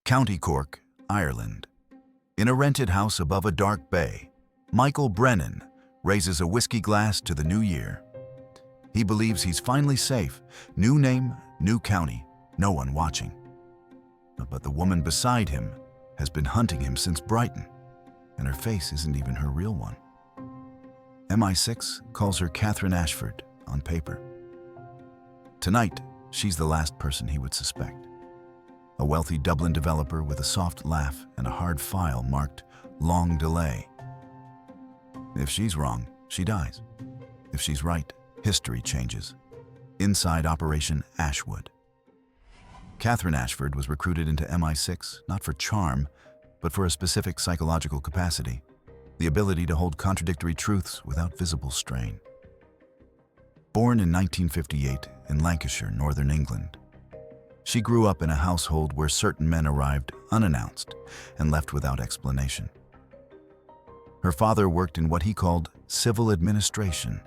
County Cork, Ireland. In a rented house above a dark bay, Michael Brennan raises a whiskey glass to the new year. He believes he's finally safe. New name, new county, no one watching. But the woman beside him has been hunting him since Brighton, and her face isn't even her real one. MI6 calls her Catherine Ashford on paper. Tonight, she's the last person he would suspect. A wealthy Dublin developer with a soft laugh and a hard file marked long delay. If she's wrong, she dies. If she's right, history changes. Inside Operation ASHWOOD. Catherine Ashford was recruited into MI6 not for charm, but for a specific psychological capacity, the ability to hold contradictory truths without visible strain. Born in 1958 in Lancashire, Northern England, she grew up in a household where certain men arrived unannounced and left without explanation. Her father worked in what he called civil administration.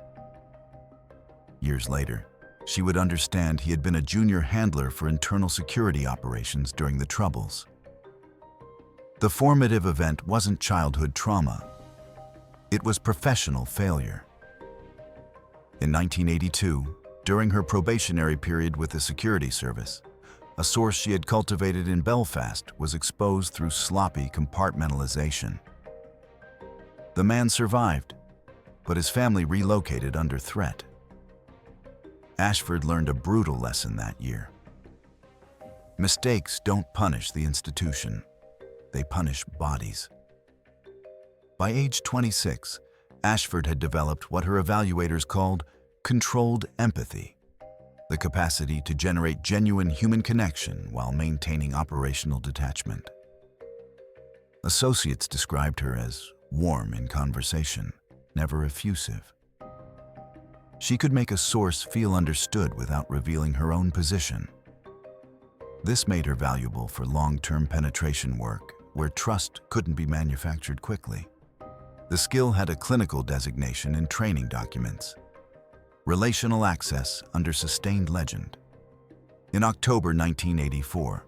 Years later, she would understand he had been a junior handler for internal security operations during the Troubles. The formative event wasn't childhood trauma. It was professional failure. In 1982, during her probationary period with the security service, a source she had cultivated in Belfast was exposed through sloppy compartmentalization. The man survived, but his family relocated under threat. Ashford learned a brutal lesson that year. Mistakes don't punish the institution, they punish bodies. By age 26, Ashford had developed what her evaluators called controlled empathy, the capacity to generate genuine human connection while maintaining operational detachment. Associates described her as warm in conversation, never effusive. She could make a source feel understood without revealing her own position. This made her valuable for long-term penetration work where trust couldn't be manufactured quickly. The skill had a clinical designation in training documents: relational access under sustained legend. In October 1984,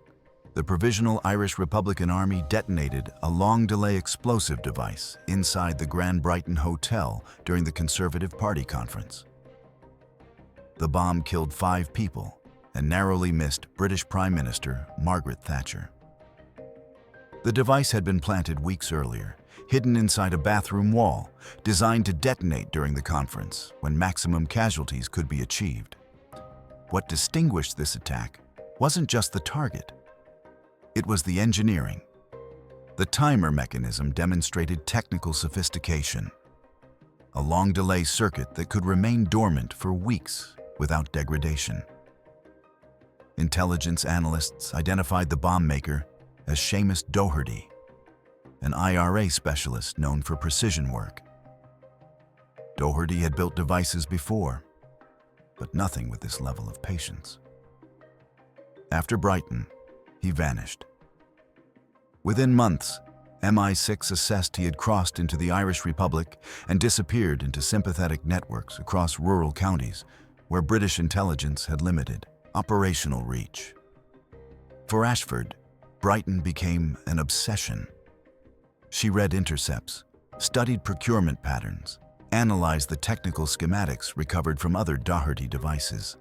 the Provisional Irish Republican Army detonated a long-delay explosive device inside the Grand Brighton Hotel during the Conservative Party conference. The bomb killed 5 people and narrowly missed British Prime Minister Margaret Thatcher. The device had been planted weeks earlier, hidden inside a bathroom wall, designed to detonate during the conference when maximum casualties could be achieved. What distinguished this attack wasn't just the target. It was the engineering. The timer mechanism demonstrated technical sophistication. A long delay circuit that could remain dormant for weeks without degradation. Intelligence analysts identified the bomb maker as Seamus Doherty, an IRA specialist known for precision work. Doherty had built devices before, but nothing with this level of patience. After Brighton, he vanished. Within months, MI6 assessed he had crossed into the Irish Republic and disappeared into sympathetic networks across rural counties where British intelligence had limited operational reach. For Ashford, Brighton became an obsession. She read intercepts, studied procurement patterns, analyzed the technical schematics recovered from other Doherty devices.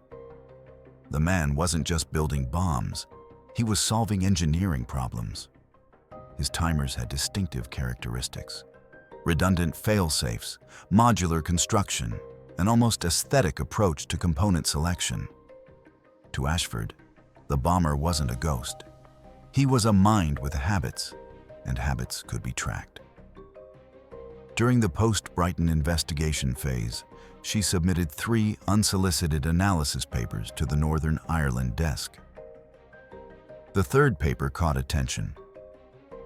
The man wasn't just building bombs, he was solving engineering problems. His timers had distinctive characteristics: redundant fail-safes, modular construction, an almost aesthetic approach to component selection. To Ashford, the bomber wasn't a ghost. He was a mind with habits, and habits could be tracked. During the post-Brighton investigation phase, she submitted 3 unsolicited analysis papers to the Northern Ireland desk. The third paper caught attention.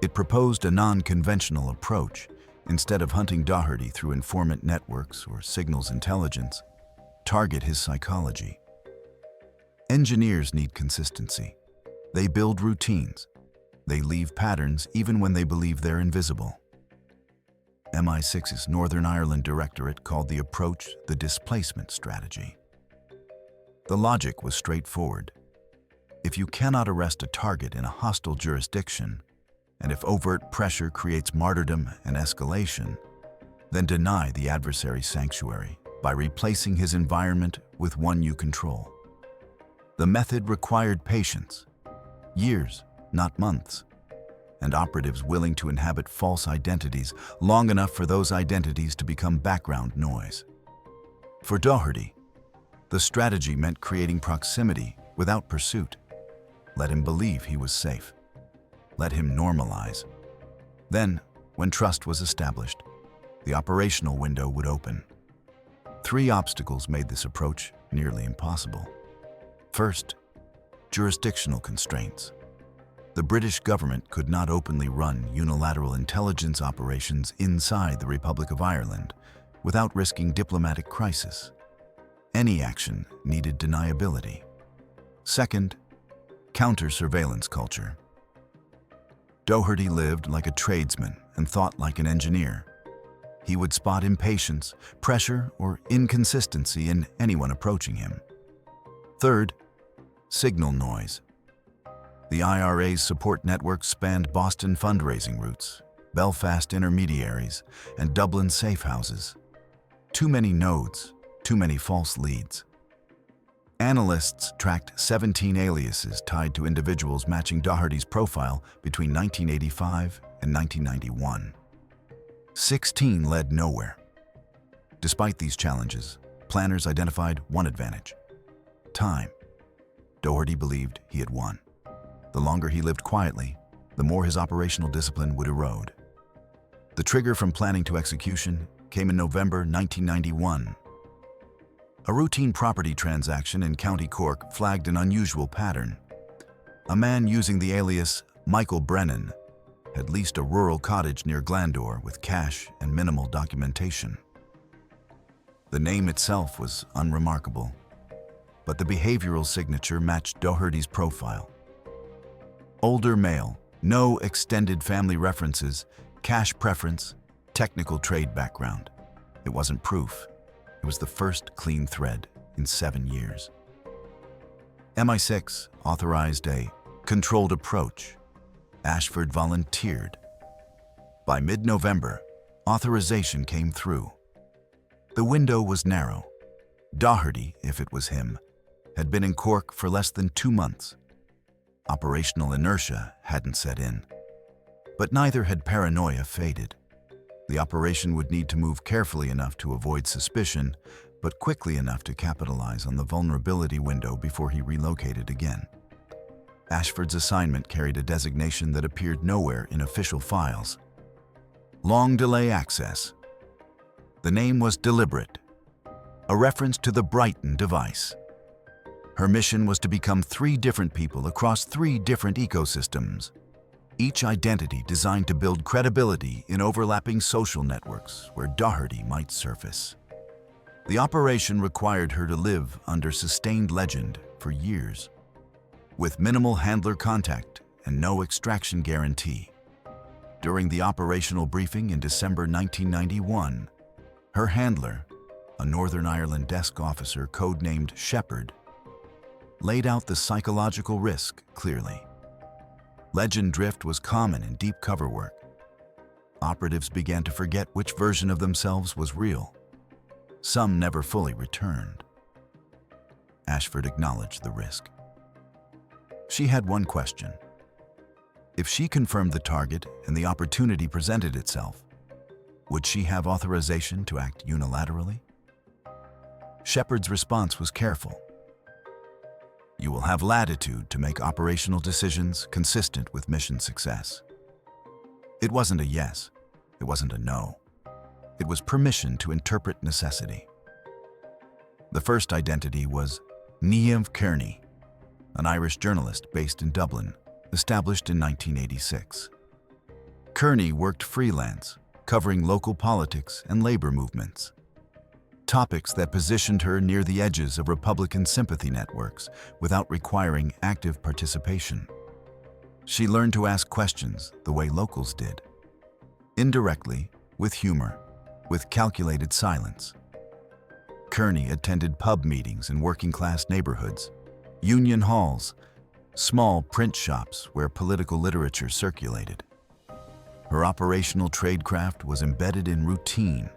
It proposed a non-conventional approach. Instead of hunting Doherty through informant networks or signals intelligence, target his psychology. Engineers need consistency. They build routines. They leave patterns even when they believe they're invisible. MI6's Northern Ireland Directorate called the approach the displacement strategy. The logic was straightforward. If you cannot arrest a target in a hostile jurisdiction, and if overt pressure creates martyrdom and escalation, then deny the adversary sanctuary by replacing his environment with one you control. The method required patience, years, not months, and operatives willing to inhabit false identities long enough for those identities to become background noise. For Doherty, the strategy meant creating proximity without pursuit. Let him believe he was safe. Let him normalize. Then, when trust was established, the operational window would open. 3 obstacles made this approach nearly impossible. First, jurisdictional constraints. The British government could not openly run unilateral intelligence operations inside the Republic of Ireland without risking diplomatic crisis. Any action needed deniability. Second, counter-surveillance culture. Doherty lived like a tradesman and thought like an engineer. He would spot impatience, pressure, or inconsistency in anyone approaching him. Third, signal noise. The IRA's support network spanned Boston fundraising routes, Belfast intermediaries, and Dublin safe houses. Too many nodes, too many false leads. Analysts tracked 17 aliases tied to individuals matching Doherty's profile between 1985 and 1991. 16 led nowhere. Despite these challenges, planners identified one advantage: time. Doherty believed he had won. The longer he lived quietly, the more his operational discipline would erode. The trigger from planning to execution came in November 1991. A routine property transaction in County Cork flagged an unusual pattern. A man using the alias Michael Brennan had leased a rural cottage near Glandore with cash and minimal documentation. The name itself was unremarkable, but the behavioral signature matched Doherty's profile. Older male, no extended family references, cash preference, technical trade background. It wasn't proof. It was the first clean thread in 7 years. MI6 authorized a controlled approach. Ashford volunteered. By mid-November, authorization came through. The window was narrow. Doherty, if it was him, had been in Cork for less than 2 months. Operational inertia hadn't set in. But neither had paranoia faded. The operation would need to move carefully enough to avoid suspicion, but quickly enough to capitalize on the vulnerability window before he relocated again. Ashford's assignment carried a designation that appeared nowhere in official files: long delay access. The name was deliberate, a reference to the Brighton device. Her mission was to become 3 different people across 3 different ecosystems, each identity designed to build credibility in overlapping social networks where Doherty might surface. The operation required her to live under sustained legend for years, with minimal handler contact and no extraction guarantee. During the operational briefing in December 1991, her handler, a Northern Ireland desk officer codenamed Shepherd, laid out the psychological risk clearly. Legend drift was common in deep cover work. Operatives began to forget which version of themselves was real. Some never fully returned. Ashford acknowledged the risk. She had one question. If she confirmed the target and the opportunity presented itself, would she have authorization to act unilaterally? Shepherd's response was careful. You will have latitude to make operational decisions consistent with mission success. It wasn't a yes. It wasn't a no. It was permission to interpret necessity. The first identity was Niamh Kearney, an Irish journalist based in Dublin, established in 1986. Kearney worked freelance, covering local politics and labor movements, topics that positioned her near the edges of Republican sympathy networks without requiring active participation. She learned to ask questions the way locals did, indirectly, with humor, with calculated silence. Kearney attended pub meetings in working-class neighborhoods, union halls, small print shops where political literature circulated. Her operational tradecraft was embedded in routine,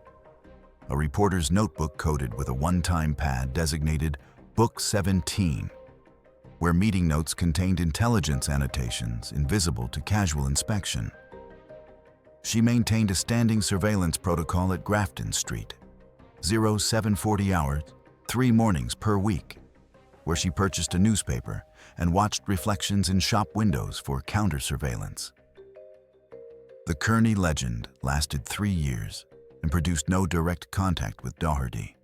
a reporter's notebook coded with a one-time pad designated Book 17, where meeting notes contained intelligence annotations invisible to casual inspection. She maintained a standing surveillance protocol at Grafton Street, 0740 hours, 3 mornings per week, where she purchased a newspaper and watched reflections in shop windows for counter-surveillance. The Kearney legend lasted 3 years and produced no direct contact with Doherty,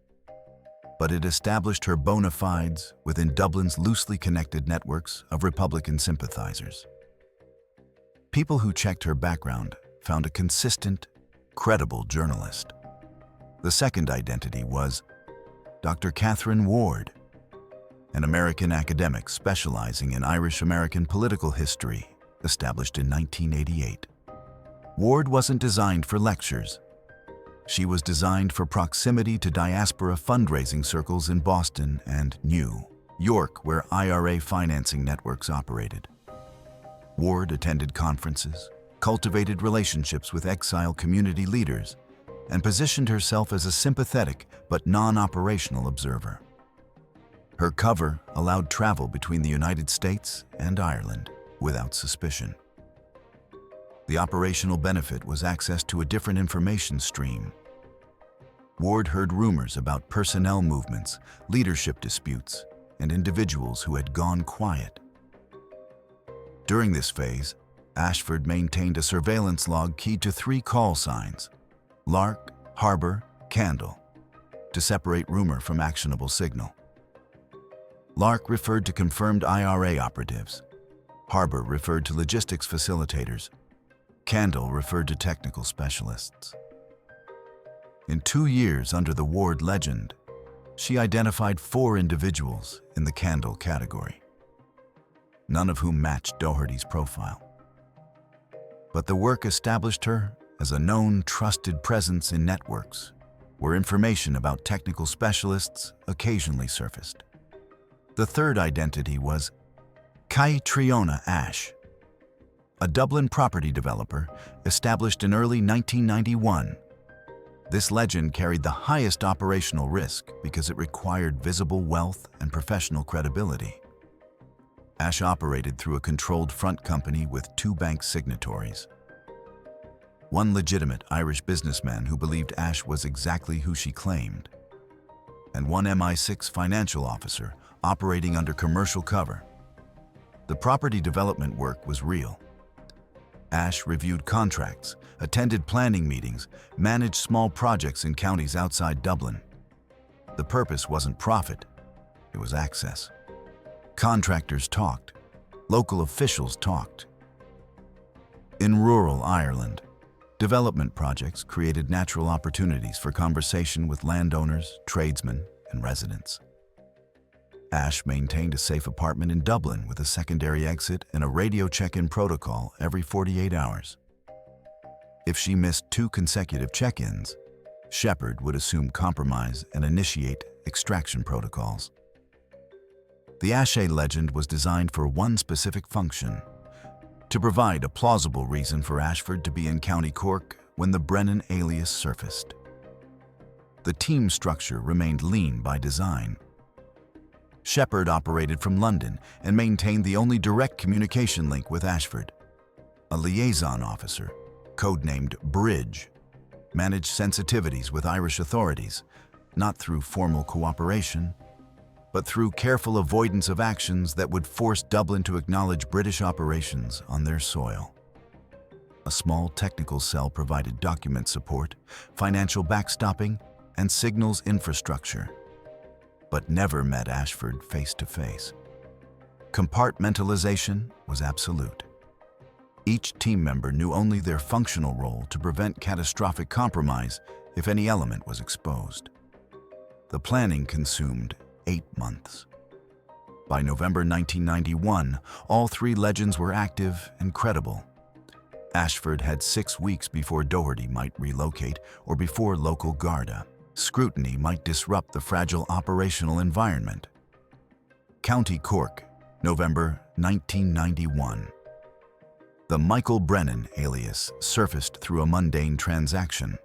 but it established her bona fides within Dublin's loosely connected networks of Republican sympathizers. People who checked her background found a consistent, credible journalist. The second identity was Dr. Catherine Ward, an American academic specializing in Irish-American political history, established in 1988. Ward wasn't designed for lectures. She was designed for proximity to diaspora fundraising circles in Boston and New York, where IRA financing networks operated. Ward attended conferences, cultivated relationships with exile community leaders, and positioned herself as a sympathetic but non-operational observer. Her cover allowed travel between the United States and Ireland without suspicion. The operational benefit was access to a different information stream. Ward heard rumors about personnel movements, leadership disputes, and individuals who had gone quiet. During this phase, Ashford maintained a surveillance log keyed to 3 call signs: Lark, Harbor, Candle, to separate rumor from actionable signal. Lark referred to confirmed IRA operatives. Harbor referred to logistics facilitators. Candle referred to technical specialists. In 2 years under the Ward legend, she identified 4 individuals in the Candle category, none of whom matched Doherty's profile. But the work established her as a known, trusted presence in networks where information about technical specialists occasionally surfaced. The third identity was Catherine Ashford, a Dublin property developer established in early 1991. This legend carried the highest operational risk because it required visible wealth and professional credibility. Ash operated through a controlled front company with 2 bank signatories. One legitimate Irish businessman who believed Ash was exactly who she claimed, and one MI6 financial officer operating under commercial cover. The property development work was real. Ash reviewed contracts, attended planning meetings, managed small projects in counties outside Dublin. The purpose wasn't profit, it was access. Contractors talked, local officials talked. In rural Ireland, development projects created natural opportunities for conversation with landowners, tradesmen, and residents. Ash maintained a safe apartment in Dublin with a secondary exit and a radio check-in protocol every 48 hours. If she missed 2 consecutive check-ins, Shepard would assume compromise and initiate extraction protocols. The Ashford legend was designed for one specific function: to provide a plausible reason for Ashford to be in County Cork when the Brennan alias surfaced. The team structure remained lean by design. Shepard operated from London and maintained the only direct communication link with Ashford. A liaison officer, codenamed Bridge, managed sensitivities with Irish authorities, not through formal cooperation, but through careful avoidance of actions that would force Dublin to acknowledge British operations on their soil. A small technical cell provided document support, financial backstopping, and signals infrastructure, but never met Ashford face-to-face. Compartmentalization was absolute. Each team member knew only their functional role to prevent catastrophic compromise if any element was exposed. The planning consumed 8 months. By November 1991, all 3 legends were active and credible. Ashford had 6 weeks before Doherty might relocate or before local Garda scrutiny might disrupt the fragile operational environment. County Cork, November 1991. The Michael Brennan alias surfaced through a mundane transaction.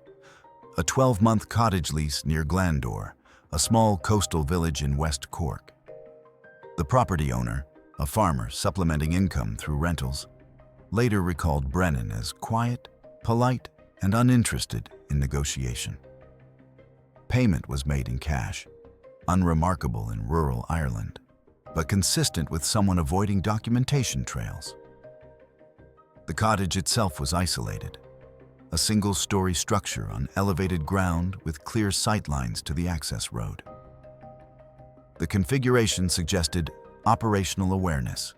A 12-month cottage lease near Glandore, a small coastal village in West Cork. The property owner, a farmer supplementing income through rentals, later recalled Brennan as quiet, polite, and uninterested in negotiation. Payment was made in cash, unremarkable in rural Ireland, but consistent with someone avoiding documentation trails. The cottage itself was isolated, a single-story structure on elevated ground with clear sightlines to the access road. The configuration suggested operational awareness.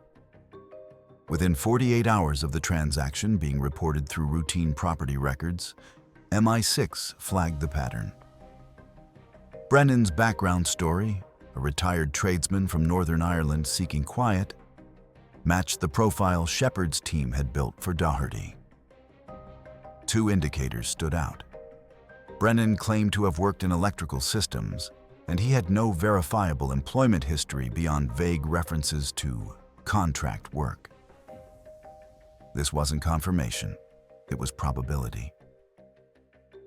Within 48 hours of the transaction being reported through routine property records, MI6 flagged the pattern. Brennan's background story, a retired tradesman from Northern Ireland seeking quiet, matched the profile Shepard's team had built for Doherty. Two indicators stood out. Brennan claimed to have worked in electrical systems, and he had no verifiable employment history beyond vague references to contract work. This wasn't confirmation, it was probability.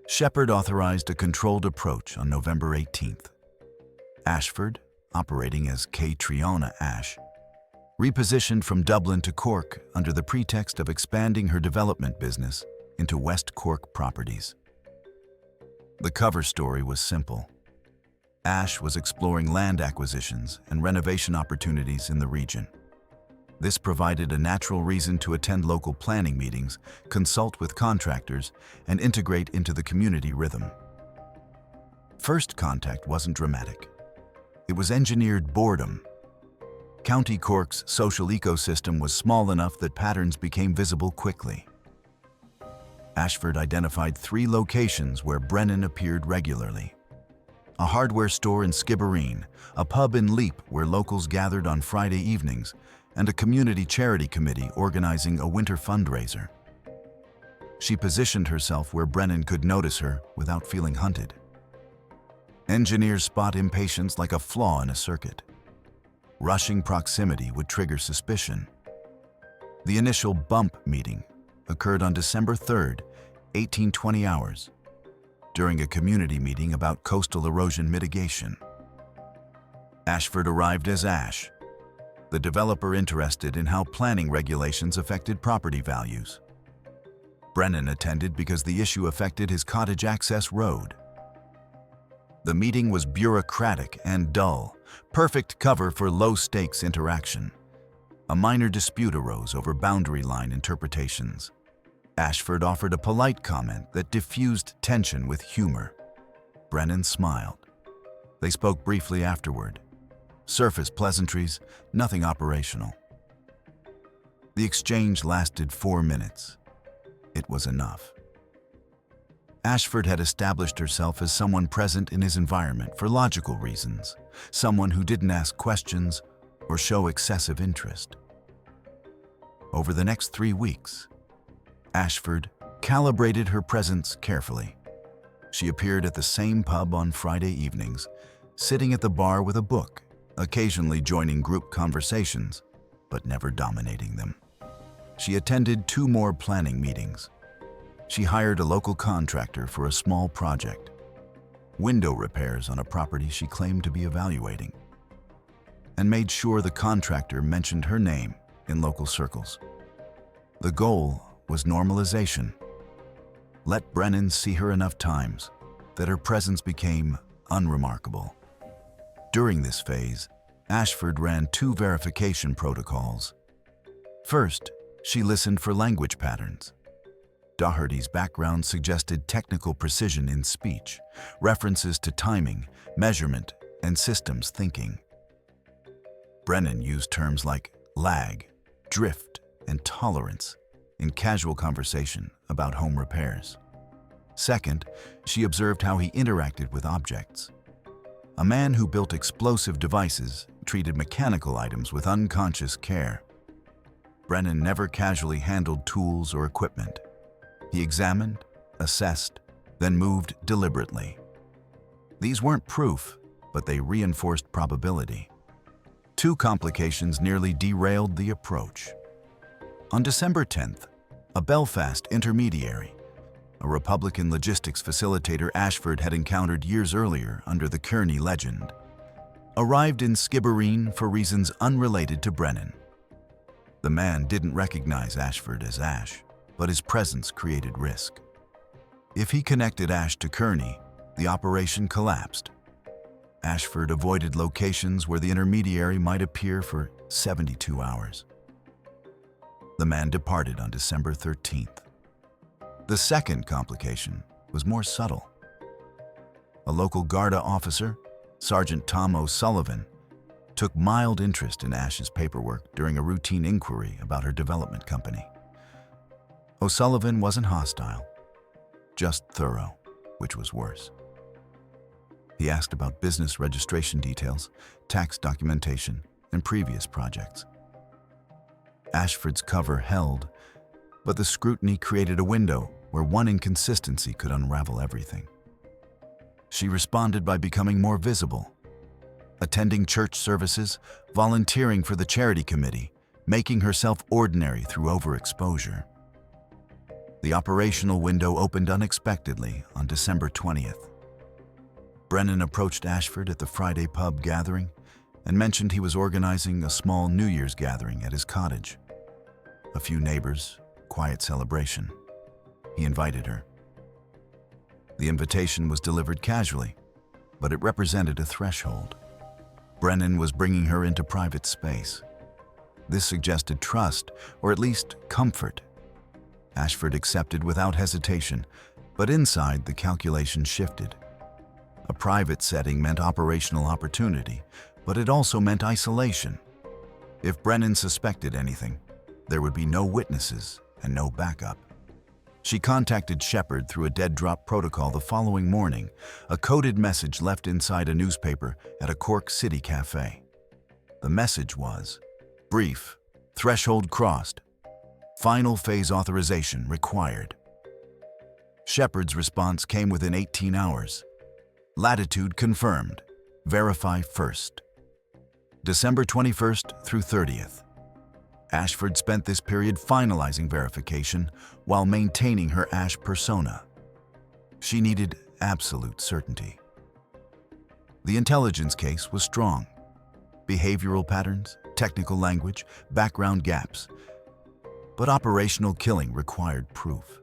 Shepard authorized a controlled approach on November 18th. Ashford, operating as Catherine Ashford, repositioned from Dublin to Cork under the pretext of expanding her development business into West Cork properties. The cover story was simple. Ash was exploring land acquisitions and renovation opportunities in the region. This provided a natural reason to attend local planning meetings, consult with contractors, and integrate into the community rhythm. First contact wasn't dramatic. It was engineered boredom. County Cork's social ecosystem was small enough that patterns became visible quickly. Ashford identified 3 locations where Brennan appeared regularly. A hardware store in Skibbereen, a pub in Leap where locals gathered on Friday evenings, and a community charity committee organizing a winter fundraiser. She positioned herself where Brennan could notice her without feeling hunted. Engineers spot impatience like a flaw in a circuit. Rushing proximity would trigger suspicion. The initial bump meeting occurred on December 3rd, 1820 hours, during a community meeting about coastal erosion mitigation. Ashford arrived as Ash, the developer interested in how planning regulations affected property values. Brennan attended because the issue affected his cottage access road. The meeting was bureaucratic and dull, perfect cover for low-stakes interaction. A minor dispute arose over boundary line interpretations. Ashford offered a polite comment that diffused tension with humor. Brennan smiled. They spoke briefly afterward. Surface pleasantries, nothing operational. The exchange lasted 4 minutes. It was enough. Ashford had established herself as someone present in his environment for logical reasons, someone who didn't ask questions or show excessive interest. Over the next 3 weeks, Ashford calibrated her presence carefully. She appeared at the same pub on Friday evenings, sitting at the bar with a book, occasionally joining group conversations, but never dominating them. She attended 2 more planning meetings. She hired a local contractor for a small project, window repairs on a property she claimed to be evaluating, and made sure the contractor mentioned her name in local circles. The goal was normalization. Let Brennan see her enough times that her presence became unremarkable. During this phase, Ashford ran 2 verification protocols. First, she listened for language patterns. Doherty's background suggested technical precision in speech, references to timing, measurement, and systems thinking. Brennan used terms like lag, drift, and tolerance in casual conversation about home repairs. Second, she observed how he interacted with objects. A man who built explosive devices treated mechanical items with unconscious care. Brennan never casually handled tools or equipment. He examined, assessed, then moved deliberately. These weren't proof, but they reinforced probability. Two complications nearly derailed the approach. On December 10th, a Belfast intermediary, a Republican logistics facilitator Ashford had encountered years earlier under the Kearney legend, arrived in Skibbereen for reasons unrelated to Brennan. The man didn't recognize Ashford as Ash, but his presence created risk. If he connected Ash to Kearney, the operation collapsed. Ashford avoided locations where the intermediary might appear for 72 hours. The man departed on December 13th. The second complication was more subtle. A local Garda officer, Sergeant Tom O'Sullivan, took mild interest in Ash's paperwork during a routine inquiry about her development company. O'Sullivan wasn't hostile, just thorough, which was worse. He asked about business registration details, tax documentation, and previous projects. Ashford's cover held, but the scrutiny created a window where one inconsistency could unravel everything. She responded by becoming more visible, attending church services, volunteering for the charity committee, making herself ordinary through overexposure. The operational window opened unexpectedly on December 20th. Brennan approached Ashford at the Friday pub gathering and mentioned he was organizing a small New Year's gathering at his cottage. A few neighbors, quiet celebration. He invited her. The invitation was delivered casually, but it represented a threshold. Brennan was bringing her into private space. This suggested trust, or at least comfort. Ashford accepted without hesitation, but inside the calculation shifted. A private setting meant operational opportunity, but it also meant isolation. If Brennan suspected anything, there would be no witnesses and no backup. She contacted Shepard through a dead-drop protocol the following morning, a coded message left inside a newspaper at a Cork City cafe. The message was, brief, threshold crossed, final phase authorization required. Shepard's response came within 18 hours. Latitude confirmed. Verify first. December 21st through 30th. Ashford spent this period finalizing verification while maintaining her Ash persona. She needed absolute certainty. The intelligence case was strong. Behavioral patterns, technical language, background gaps. But operational killing required proof.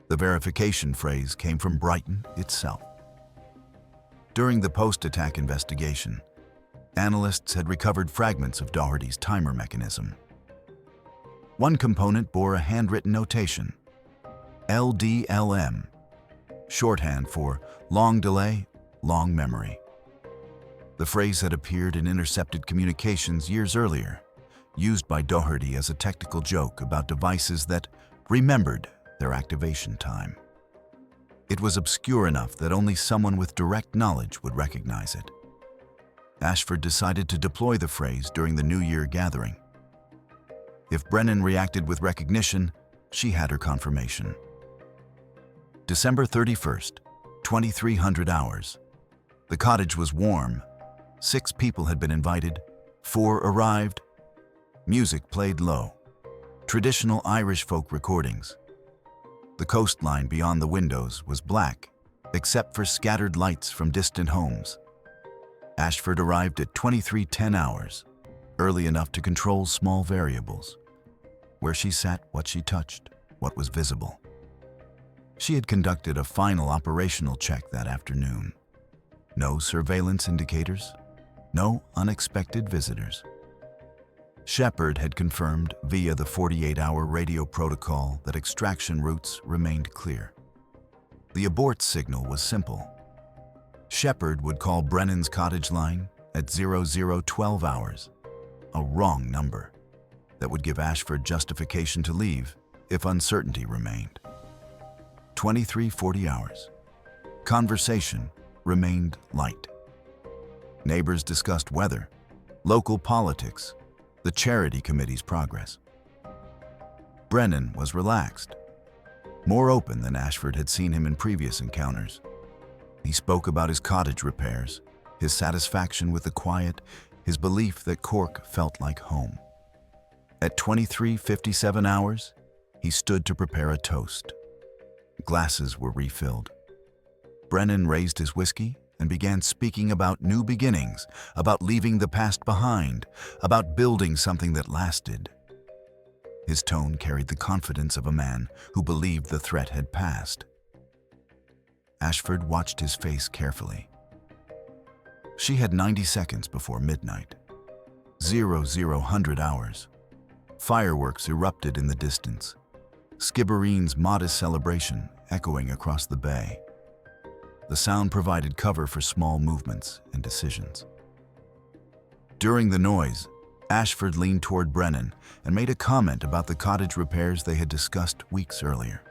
The verification phrase came from Brighton itself. During the post-attack investigation, analysts had recovered fragments of Doherty's timer mechanism. One component bore a handwritten notation, LDLM, shorthand for long delay, long memory. The phrase had appeared in intercepted communications years earlier, used by Doherty as a technical joke about devices that remembered their activation time. It was obscure enough that only someone with direct knowledge would recognize it. Ashford decided to deploy the phrase during the New Year gathering. If Brennan reacted with recognition, she had her confirmation. December 31st, 2300 hours. The cottage was warm. 6 people had been invited. 4 arrived. Music played low. Traditional Irish folk recordings. The coastline beyond the windows was black, except for scattered lights from distant homes. Ashford arrived at 2310 hours, early enough to control small variables. Where she sat, what she touched, what was visible. She had conducted a final operational check that afternoon. No surveillance indicators, no unexpected visitors. Shepard had confirmed via the 48-hour radio protocol that extraction routes remained clear. The abort signal was simple. Shepard would call Brennan's cottage line at 0012 hours, a wrong number that would give Ashford justification to leave if uncertainty remained. 2340 hours. Conversation remained light. Neighbors discussed weather, local politics, the charity committee's progress. Brennan was relaxed, more open than Ashford had seen him in previous encounters. He spoke about his cottage repairs, his satisfaction with the quiet, his belief that Cork felt like home. At 23:57 hours, he stood to prepare a toast. Glasses were refilled. Brennan raised his whiskey and began speaking about new beginnings, about leaving the past behind, about building something that lasted. His tone carried the confidence of a man who believed the threat had passed. Ashford watched his face carefully. She had 90 seconds before midnight. 0000 hours. Fireworks erupted in the distance, Skibbereen's modest celebration echoing across the bay. The sound provided cover for small movements and decisions. During the noise, Ashford leaned toward Brennan and made a comment about the cottage repairs they had discussed weeks earlier.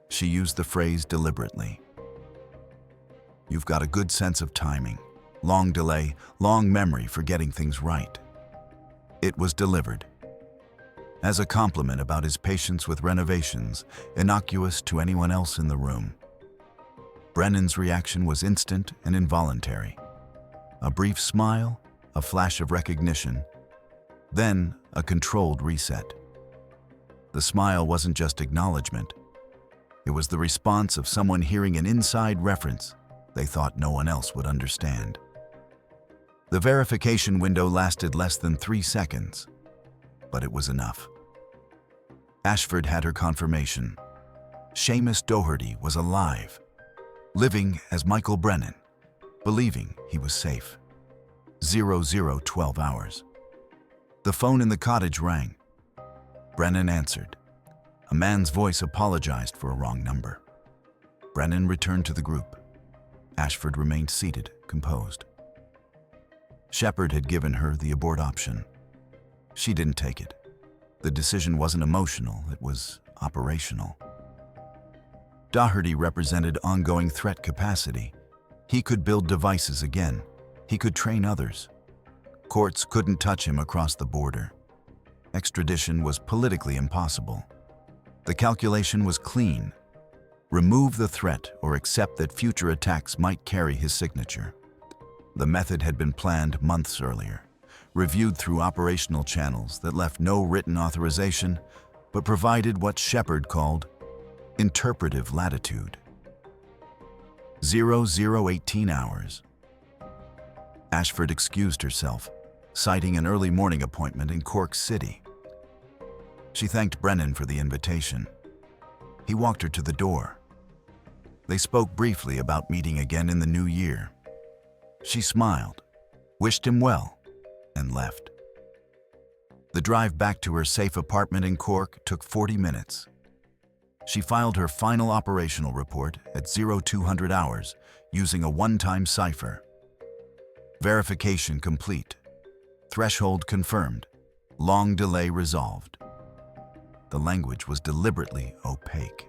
She used the phrase deliberately. "You've got a good sense of timing, long delay, long memory for getting things right." It was delivered. As a compliment about his patience with renovations, innocuous to anyone else in the room. Brennan's reaction was instant and involuntary. A brief smile, a flash of recognition, then a controlled reset. The smile wasn't just acknowledgement. It was the response of someone hearing an inside reference they thought no one else would understand. The verification window lasted less than 3 seconds, but it was enough. Ashford had her confirmation. Seamus Doherty was alive, living as Michael Brennan, believing he was safe. 0012 hours. The phone in the cottage rang. Brennan answered. A man's voice apologized for a wrong number. Brennan returned to the group. Ashford remained seated, composed. Shepherd had given her the abort option. She didn't take it. The decision wasn't emotional, it was operational. Doherty represented ongoing threat capacity. He could build devices again. He could train others. Courts couldn't touch him across the border. Extradition was politically impossible. The calculation was clean. Remove the threat or accept that future attacks might carry his signature. The method had been planned months earlier, reviewed through operational channels that left no written authorization, but provided what Shepherd called interpretive latitude. 0018 hours. Ashford excused herself, citing an early morning appointment in Cork City. She thanked Brennan for the invitation. He walked her to the door. They spoke briefly about meeting again in the new year. She smiled, wished him well, and left. The drive back to her safe apartment in Cork took 40 minutes. She filed her final operational report at 0200 hours using a one-time cipher. Verification complete. Threshold confirmed. Long delay resolved. The language was deliberately opaque.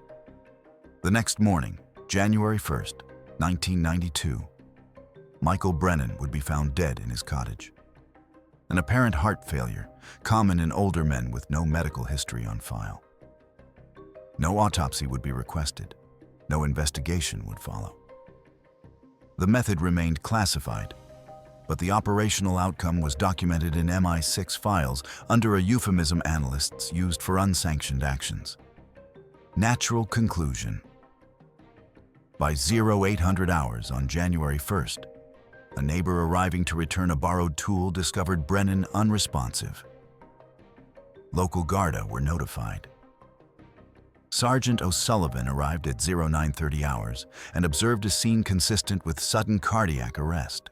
The next morning, January 1st, 1992, Michael Brennan would be found dead in his cottage. An apparent heart failure, common in older men with no medical history on file. No autopsy would be requested. No investigation would follow. The method remained classified, but the operational outcome was documented in MI6 files under a euphemism analysts used for unsanctioned actions. Natural conclusion. By 0800 hours on January 1st, a neighbor arriving to return a borrowed tool discovered Brennan unresponsive. Local Garda were notified. Sergeant O'Sullivan arrived at 0930 hours and observed a scene consistent with sudden cardiac arrest.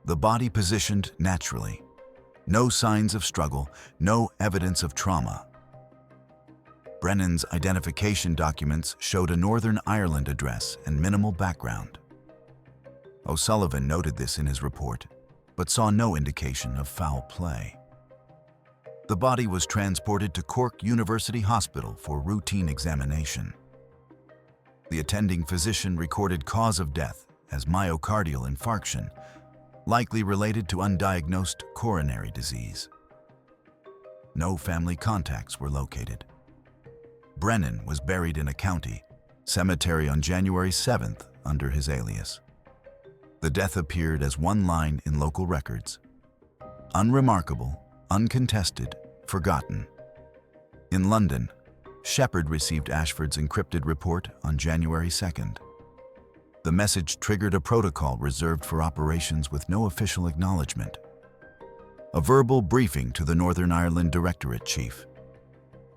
The body positioned naturally. No signs of struggle, no evidence of trauma. Brennan's identification documents showed a Northern Ireland address and minimal background. O'Sullivan noted this in his report, but saw no indication of foul play. The body was transported to Cork University Hospital for routine examination. The attending physician recorded cause of death as myocardial infarction, likely related to undiagnosed coronary disease. No family contacts were located. Brennan was buried in a county cemetery on January 7th under his alias. The death appeared as one line in local records: unremarkable, uncontested, forgotten. In London, Shepherd received Ashford's encrypted report on January 2nd. The message triggered a protocol reserved for operations with no official acknowledgement. A verbal briefing to the Northern Ireland Directorate Chief.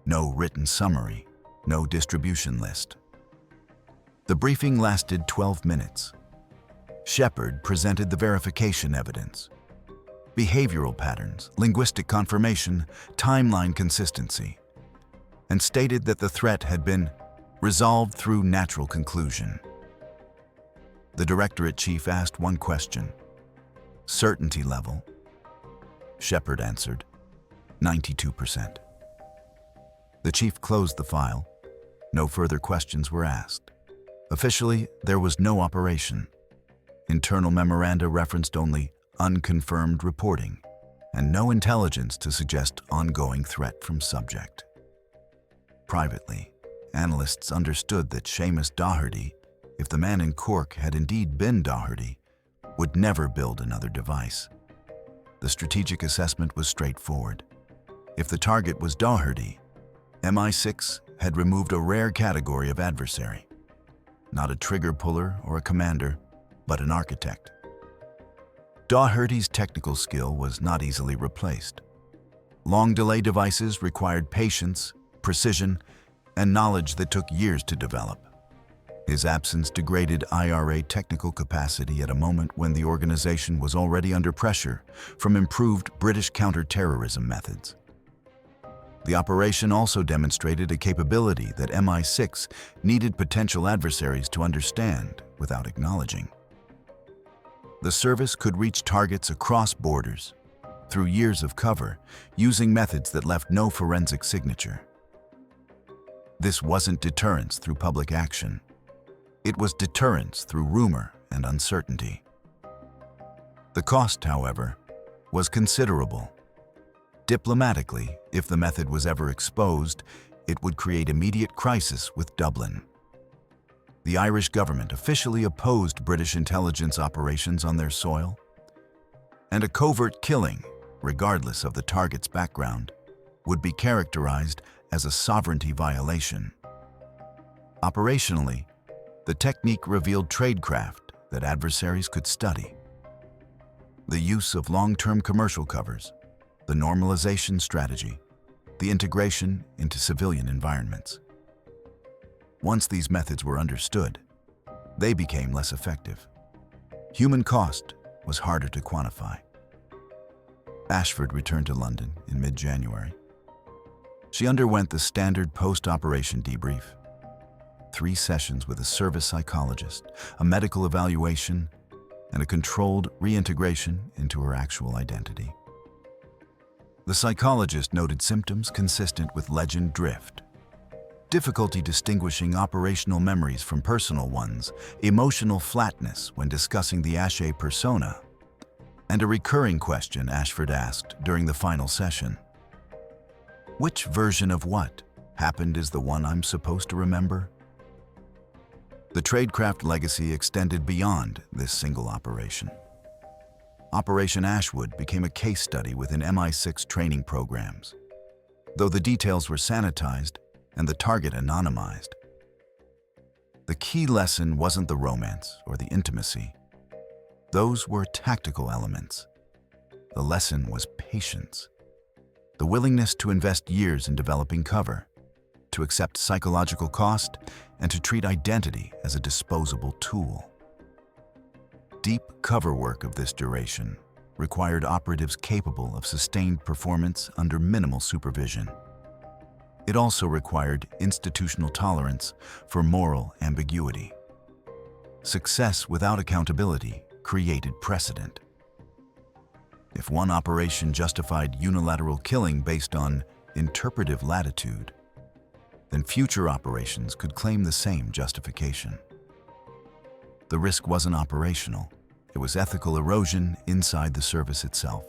No written summary, no distribution list. The briefing lasted 12 minutes. Shepherd presented the verification evidence: behavioral patterns, linguistic confirmation, timeline consistency, and stated that the threat had been resolved through natural conclusion. The Directorate Chief asked one question: certainty level. Shepherd answered, 92%. The chief closed the file. No further questions were asked. Officially, there was no operation. Internal memoranda referenced only unconfirmed reporting, and no intelligence to suggest ongoing threat from subject. Privately, analysts understood that Seamus Doherty, if the man in Cork had indeed been Doherty, would never build another device. The strategic assessment was straightforward. If the target was Doherty, MI6 had removed a rare category of adversary. Not a trigger puller or a commander, but an architect. Doherty's technical skill was not easily replaced. Long delay devices required patience, precision, and knowledge that took years to develop. His absence degraded IRA technical capacity at a moment when the organization was already under pressure from improved British counter-terrorism methods. The operation also demonstrated a capability that MI6 needed potential adversaries to understand without acknowledging. The service could reach targets across borders, through years of cover, using methods that left no forensic signature. This wasn't deterrence through public action. It was deterrence through rumor and uncertainty. The cost, however, was considerable. Diplomatically, if the method was ever exposed, it would create immediate crisis with Dublin. The Irish government officially opposed British intelligence operations on their soil, and a covert killing, regardless of the target's background, would be characterized as a sovereignty violation. Operationally, the technique revealed tradecraft that adversaries could study. The use of long-term commercial covers, the normalization strategy, the integration into civilian environments. Once these methods were understood, they became less effective. Human cost was harder to quantify. Ashford returned to London in mid-January. She underwent the standard post-operation debrief: 3 sessions with a service psychologist, a medical evaluation, and a controlled reintegration into her actual identity. The psychologist noted symptoms consistent with legend drift: difficulty distinguishing operational memories from personal ones, emotional flatness when discussing the Ashe persona, and a recurring question Ashford asked during the final session: which version of what happened is the one I'm supposed to remember? The tradecraft legacy extended beyond this single operation. Operation ASHWOOD became a case study within MI6 training programs, though the details were sanitized and the target anonymized. The key lesson wasn't the romance or the intimacy. Those were tactical elements. The lesson was patience, the willingness to invest years in developing cover, to accept psychological cost, and to treat identity as a disposable tool. Deep cover work of this duration required operatives capable of sustained performance under minimal supervision. It also required institutional tolerance for moral ambiguity. Success without accountability created precedent. If one operation justified unilateral killing based on interpretive latitude, then future operations could claim the same justification. The risk wasn't operational, it was ethical erosion inside the service itself.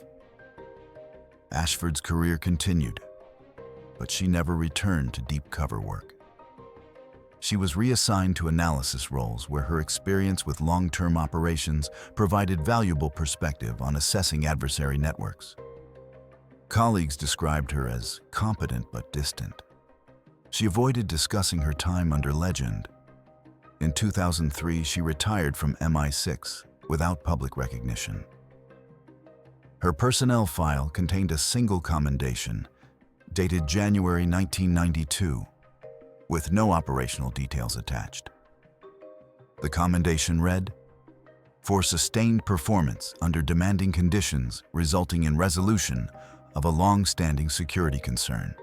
Ashford's career continued, but she never returned to deep cover work. She was reassigned to analysis roles where her experience with long-term operations provided valuable perspective on assessing adversary networks. Colleagues described her as competent but distant. She avoided discussing her time under legend. In 2003, she retired from MI6 without public recognition. Her personnel file contained a single commendation, dated January 1992, with no operational details attached. The commendation read, "For sustained performance under demanding conditions resulting in resolution of a long-standing security concern."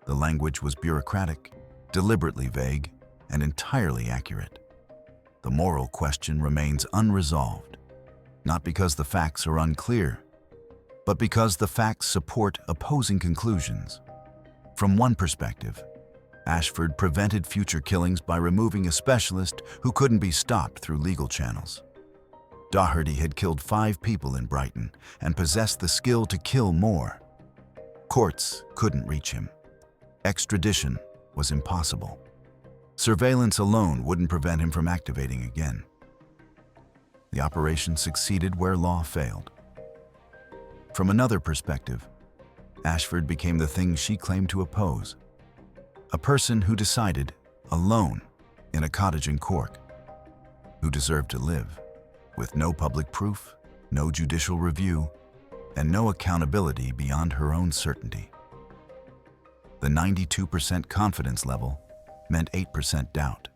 The language was bureaucratic, deliberately vague, and entirely accurate. The moral question remains unresolved, not because the facts are unclear, but because the facts support opposing conclusions. From one perspective, Ashford prevented future killings by removing a specialist who couldn't be stopped through legal channels. Doherty had killed 5 people in Brighton and possessed the skill to kill more. Courts couldn't reach him. Extradition was impossible. Surveillance alone wouldn't prevent him from activating again. The operation succeeded where law failed. From another perspective, Ashford became the thing she claimed to oppose. A person who decided, alone, in a cottage in Cork, who deserved to live, with no public proof, no judicial review, and no accountability beyond her own certainty. The 92% confidence level meant 8% doubt.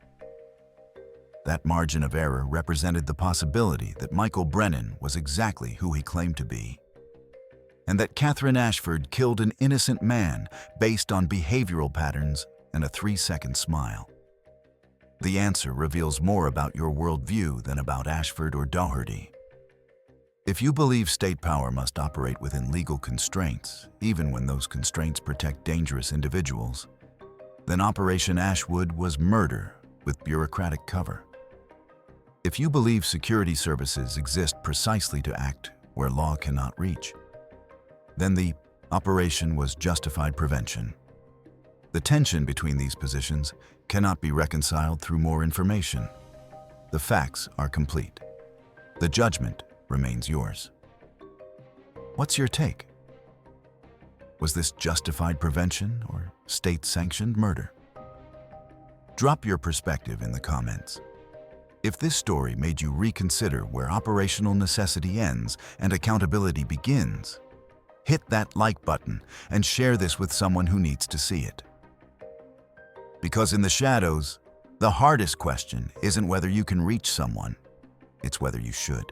That margin of error represented the possibility that Michael Brennan was exactly who he claimed to be, and that Catherine Ashford killed an innocent man based on behavioral patterns and a 3-second smile. The answer reveals more about your worldview than about Ashford or Doherty. If you believe state power must operate within legal constraints, even when those constraints protect dangerous individuals, then Operation Ashwood was murder with bureaucratic cover. If you believe security services exist precisely to act where law cannot reach, then the operation was justified prevention. The tension between these positions cannot be reconciled through more information. The facts are complete. The judgment remains yours. What's your take? Was this justified prevention or state-sanctioned murder? Drop your perspective in the comments. If this story made you reconsider where operational necessity ends and accountability begins, hit that like button and share this with someone who needs to see it. Because in the shadows, the hardest question isn't whether you can reach someone, it's whether you should.